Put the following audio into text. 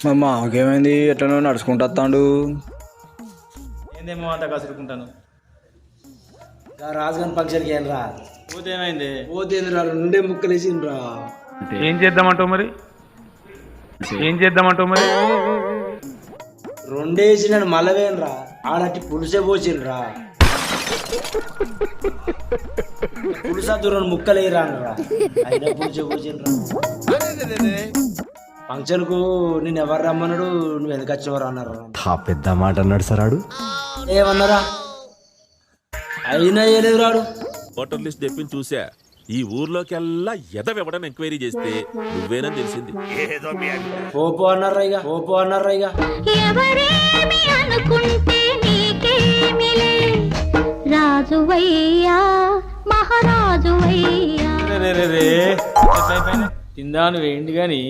మా మాకేమైంది ఎట్లనో నడుచుకుంటూ వస్తాడు. ఏందేమో అంత కసురుకుంటాను. రాజుగారి ఫంక్షన్కి ఏం రా పోతే ఏమైంది? పోతేంద్రా రెండే ముక్కలు వేసిండ్రా. ఏం చేద్దామంటావు మరి? రెండే వేసిన మళ్ళవేనరా ఆడటి పులుసే పోసిండ్రా. పులుసా రెండు ముక్కలు వేయరానరా అయినా పులుసే పోసిండ్రా. ఫంక్షన్ కు నేను ఎవరు రమ్మన్నాడు, నువ్వు ఎందుకు వచ్చినవారు అన్నారు. పెద్ద మాట అన్నాడు సార్ ఆడు. ఏమన్నారా? అయినా ఏలేదు రాడు. ఓటర్ లిస్ట్ తెప్పించి చూసా. ఈ ఊర్లోకెల్లా ఎదవెవడని ఎంక్వైరీ చేస్తే నువ్వేనని తెలిసింది. పోపో అన్నారా ఇక, పోపో అన్నారా ఇక. ఎవరేమి అనుకుంటే నీకేమిలే, రాజువయ్యా మహారాజువయ్యా. తిందాను వేయండి కానీ